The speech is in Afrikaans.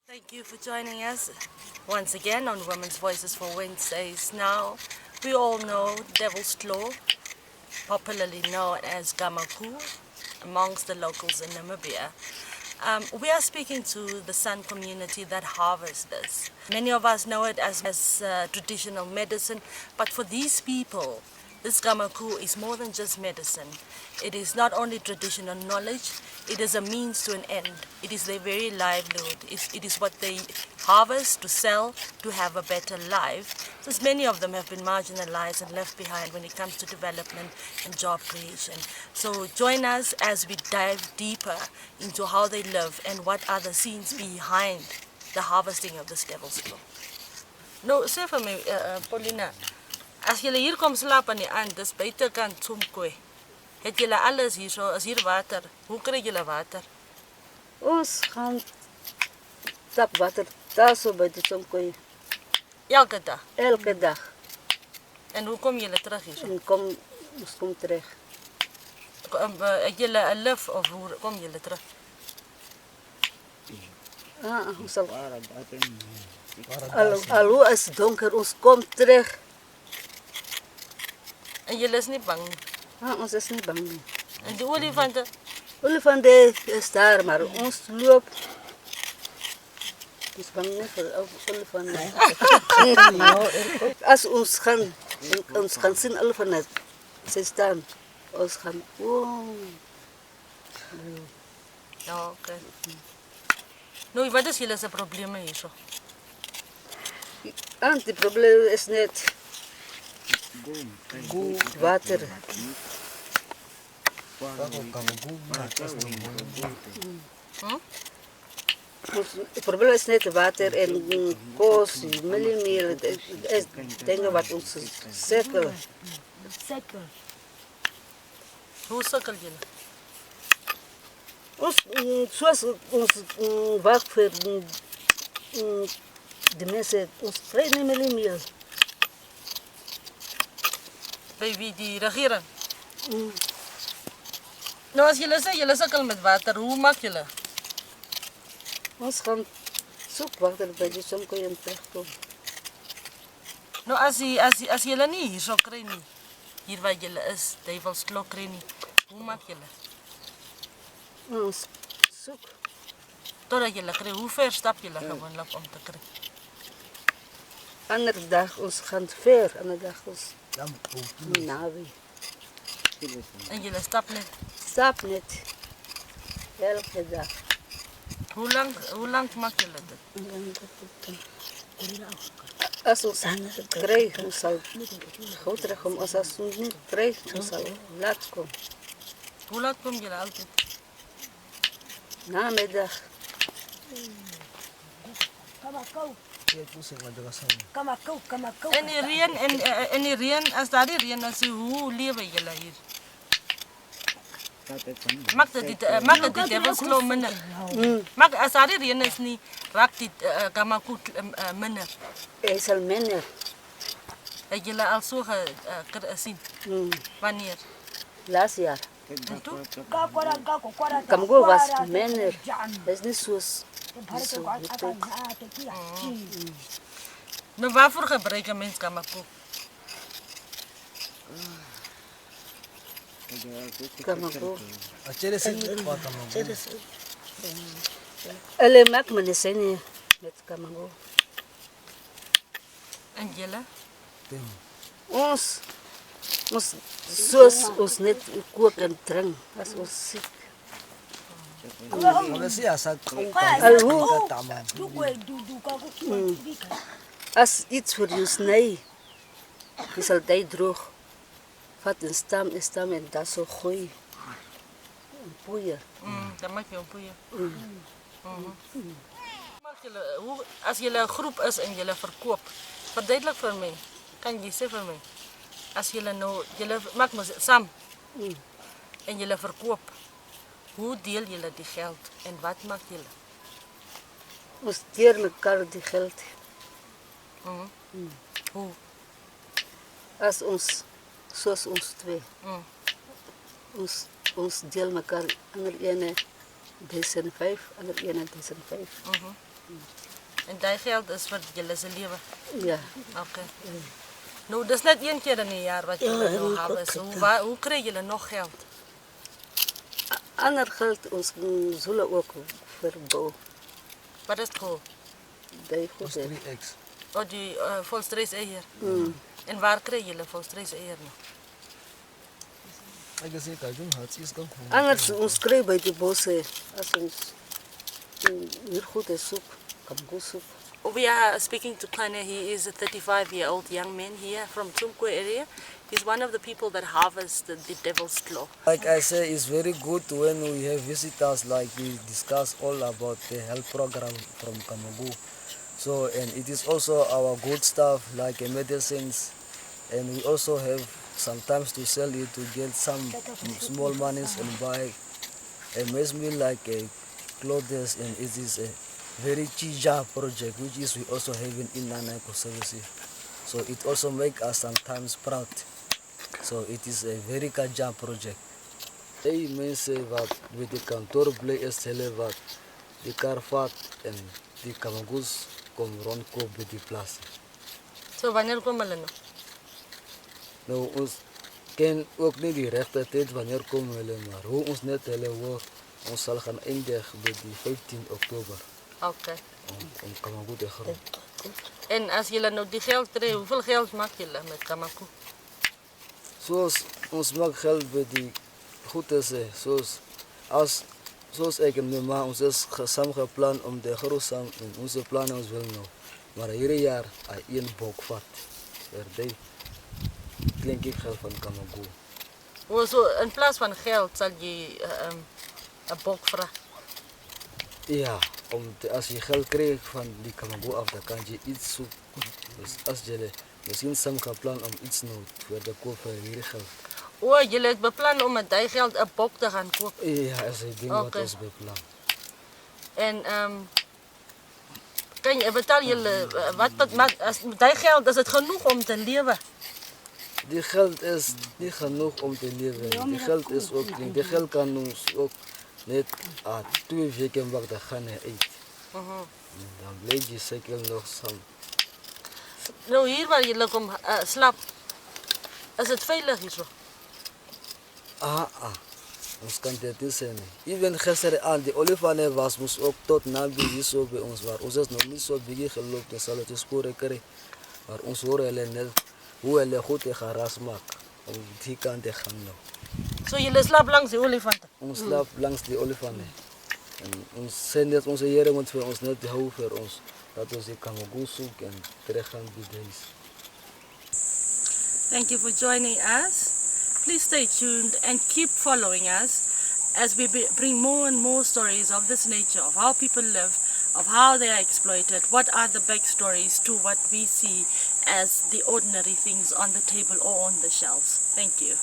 Thank you for joining us once again on Women's Voices for Wednesdays. Now, we all know Devil's Claw, popularly known as Gamaku, amongst the locals in Namibia. We are speaking to the San community that harvests this. Many of us know it as traditional medicine, but for these people, this Gamaku is more than just medicine. It is not only traditional knowledge, it is a means to an end. It is their very livelihood. It is what they harvest to sell to have a better life, since many of them have been marginalized and left behind when it comes to development and job creation. So join us as we dive deeper into how they live and what are the scenes behind the harvesting of this Devil's Claw. Nou, sê vir my, Paulina, as julle hier kom slaap aan die aand, dis buitekant Somkoe. Het julle alles hier so, is hier water? Hoe kry julle water? Ons gaan tap water daar so by die Somkoe Elke dag. elke dag. En hoe kom julle terug hier so? En ons kom terug. Het julle 'n lift of hoe kom julle terug? Ons sal al hoe is donker, ons kom terug. En julle is nie bang nie. Ons is nie bang nie. En die olifante, Olifante is daar, maar ons loop. Ons bang nie vir olifante. As ons gaan sien olifante, sy staan. Ons gaan, ja, okay. Nou, wat is julle se probleme hier so? Die probleem is net water. Het probleem is net water en kos, mieliemeel, is dingen wat ons sukkel. Hoe sukkel julle? Zoals ons werk voor de mensen, ons krijgt niet mieliemeel. By wie, die regering? Nou, as julle sê, julle sukkel met water, hoe maak julle? Ons gaan zoek water bij die Somkoe en terugkomen. Nou, as julle nie hier so kry nie, hier waar julle is, Devil's Claw kry nie, hoe maak julle? Ons zoek. Totdat julle kry, hoe ver stap julle gewoonlik om te kry? Ander dag ons gaan ver, ander dag ons nawe. En julle stap net. Stap net. Elke dag. Hoe lang maak julle dit? As ons kry, ons sal gou terugkom. As ons nie kry, ons sal laat kom. Hoe laat kom julle altyd? Namiddag. En die reën, as daar die reën is, hoe lewe julle hier? Maak dit die Devil's Claw minder? As daar die reën is nie, raak die Gamaku minder? Hy sal minder. Het julle al so gesien? Wanneer? Laas jaar. En toe? Gamaku was minder. Is nie soos Nou, waarvoor gebruik 'n mens Gamaku? Gamaku. Hulle maak medisyne met Gamaku. En julle? Ons soos ons net kook en drink as ons siek. As iets vir jou sny, jy sal dit droog. Vat een stam en dat zo gooi. Een poeier. Dan maak je een poeier. Als jullie een groep is en jullie verkoop, verduidelijk voor mij. Kan je zeggen voor mij? Als jullie nou, jullie maken samen en jullie verkoop, hoe deel jullie die geld en wat maakt jullie? Ons deel elkaar die geld. Hoe? Als ons, zoals ons twee. Ons deel elkaar, ander ene 1005, ander ene 1005. En daai geld is vir julle se lewe. Ja. Okay. Nou, dis net een keer in 'n jaar wat julle Ja, nou en hebben. ook So, het, hoe kry julle nog geld? Ander geld ons zullen ook verbouwen. Wat is het called? Die Ons goed. 3X. Oh, die volstreeseier. Mm. En waar kry julle volstreeseier nou? Ek is nie kajoen hats is kan. Anders ons kry by die bosse as ons hier goed is soep, kamgo soep. We are speaking to Kane. He is a 35-year-old young man here from Tumkwe area. He's one of the people that harvest the devil's claw. Like I say, it's very good when we have visitors, like we discuss all about the health program from Kamagu. So, and it is also our good stuff, like medicines, and we also have sometimes to sell it to get some small monies and buy a maize meal like a clothes, and it is a very chija project, which is we also have in Nanaiko services. So it also make us sometimes proud. So it is a very kaja project. Hey mensen wat met de kantoor blij is hele wat de karvat en de kamagus kom rondkoop bij die plaats. So, wanneer kom hulle nou? Nou ons ken ook niet die rechte tijd wanneer komen hulle, maar hoe ons net hulle hoor, ons zal gaan eindigen bij die 15 oktober Okay. om kamagu te groeien. En as julle nou die geld kry, hoeveel geld maak julle met Kamaku? Zoals ons maak geld bij die goed is, zoals ik en mijn ma, ons is samen gepland om de groep samen, onze plannen ons wel nou. Maar ieder jaar één bok vat. Die klink ik geld van Kamagu. O, so in plaas van geld sal jy 'n bok vra. Ja, als je geld krijgt van die Kamagu af, dan kan je iets zoeken. Dus als je misschien samen gaat plannen om iets nou voor de koop van hier geld. O, julle het beplan om met daai geld 'n bok te gaan koop. Ja, dat is het ding wat Oké. ons beplan. En kan jy betaal julle wat maar as met daai geld is dit genoeg om te lewe? Die geld is niet genoeg om te leven. Die geld is ook, die geld kan ons ook net 2 weken wacht, dan gaan we eten. Dan blijf je zeker nog samen. Nou hier waar julle kom slaap, is dit veilig hierso? Ons kan dit niet zijn. Even gisteren aan, die olifanten was moest ook tot nabi hier zo bij ons waar. Ons is nog niet zo big gelopen, dan zal het sporen krijgen. Maar ons horen alleen net hoe hij goed gaan ras maken. Om die kant te gaan nou. So julle slaap langs die olifante. Ons slaapt langs die olifanten. En ons zijn net, onze heren moet voor ons net houden voor ons. Dat ons die Kamagu zoeken en terug gaan bij deze. Thank you for joining us. Please stay tuned and keep following us as we bring more and more stories of this nature, of how people live, of how they are exploited, what are the backstories to what we see as the ordinary things on the table or on the shelves. Thank you.